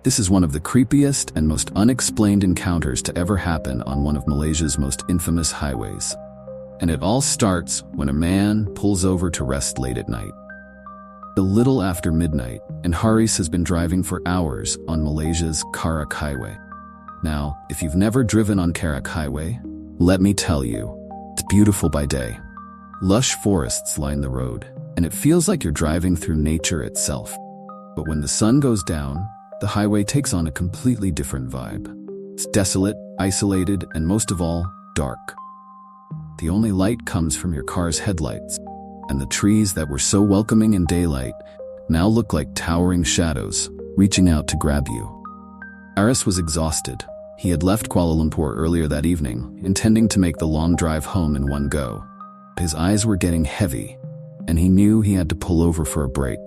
This is one of the creepiest and most unexplained encounters to ever happen on one of Malaysia's most infamous highways. And it all starts when a man pulls over to rest late at night. A little after midnight, and Haris has been driving for hours on Malaysia's Karak Highway. Now, if you've never driven on Karak Highway, let me tell you, it's beautiful by day. Lush forests line the road, and it feels like you're driving through nature itself. But when the sun goes down, the highway takes on a completely different vibe. It's desolate, isolated, and most of all, dark. The only light comes from your car's headlights, and the trees that were so welcoming in daylight now look like towering shadows, reaching out to grab you. Haris was exhausted. He had left Kuala Lumpur earlier that evening, intending to make the long drive home in one go. His eyes were getting heavy, and he knew he had to pull over for a break.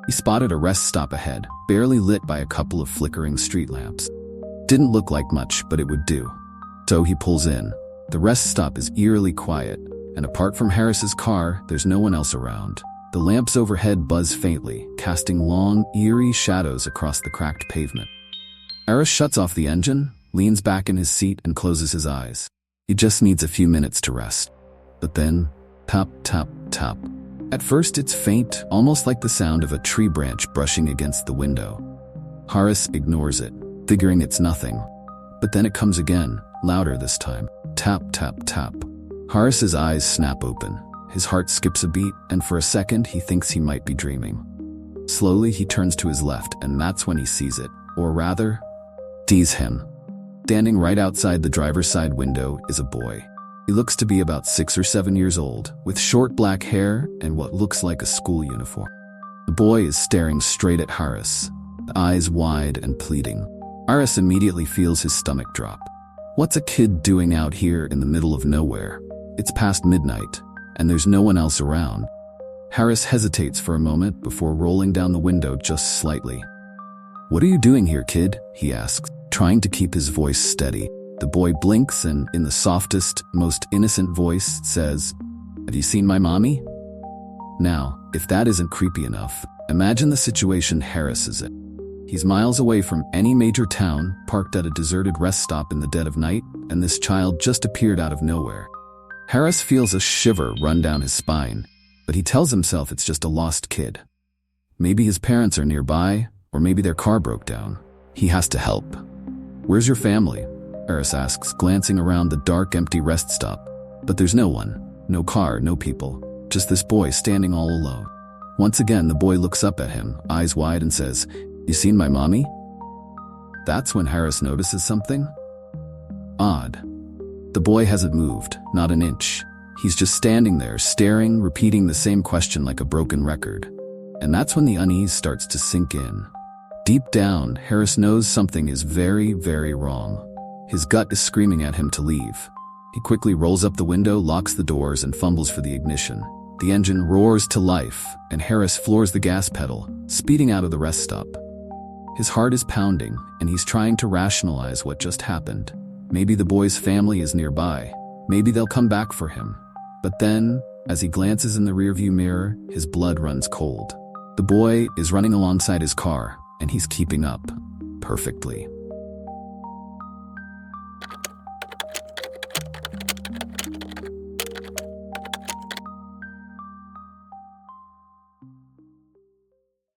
He spotted a rest stop ahead, barely lit by a couple of flickering street lamps. Didn't look like much, but it would do. So he pulls in. The rest stop is eerily quiet, and apart from Haris's car, there's no one else around. The lamps overhead buzz faintly, casting long, eerie shadows across the cracked pavement. Haris shuts off the engine, leans back in his seat, and closes his eyes. He just needs a few minutes to rest. But then, tap, tap, tap. At first it's faint, almost like the sound of a tree branch brushing against the window. Haris ignores it, figuring it's nothing. But then it comes again, louder this time. Tap, tap, tap. Haris's eyes snap open. His heart skips a beat, and for a second he thinks he might be dreaming. Slowly he turns to his left, and that's when he sees it. Or rather, sees him. Standing right outside the driver's side window is a boy. He looks to be about 6 or 7 years old, with short black hair and what looks like a school uniform. The boy is staring straight at Haris, the eyes wide and pleading. Haris immediately feels his stomach drop. What's a kid doing out here in the middle of nowhere? It's past midnight, and there's no one else around. Haris hesitates for a moment before rolling down the window just slightly. "What are you doing here, kid?" he asks, trying to keep his voice steady. The boy blinks and, in the softest, most innocent voice, says, "Have you seen my mommy?" Now, if that isn't creepy enough, imagine the situation Haris is in. He's miles away from any major town, parked at a deserted rest stop in the dead of night, and this child just appeared out of nowhere. Haris feels a shiver run down his spine, but he tells himself it's just a lost kid. Maybe his parents are nearby, or maybe their car broke down. He has to help. "Where's your family?" Haris asks, glancing around the dark, empty rest stop. But there's no one. No car, no people. Just this boy standing all alone. Once again, the boy looks up at him, eyes wide, and says, "You seen my mommy?" That's when Haris notices something odd. The boy hasn't moved, not an inch. He's just standing there, staring, repeating the same question like a broken record. And that's when the unease starts to sink in. Deep down, Haris knows something is very, very wrong. His gut is screaming at him to leave. He quickly rolls up the window, locks the doors, and fumbles for the ignition. The engine roars to life, and Haris floors the gas pedal, speeding out of the rest stop. His heart is pounding, and he's trying to rationalize what just happened. Maybe the boy's family is nearby. Maybe they'll come back for him. But then, as he glances in the rearview mirror, his blood runs cold. The boy is running alongside his car, and he's keeping up perfectly.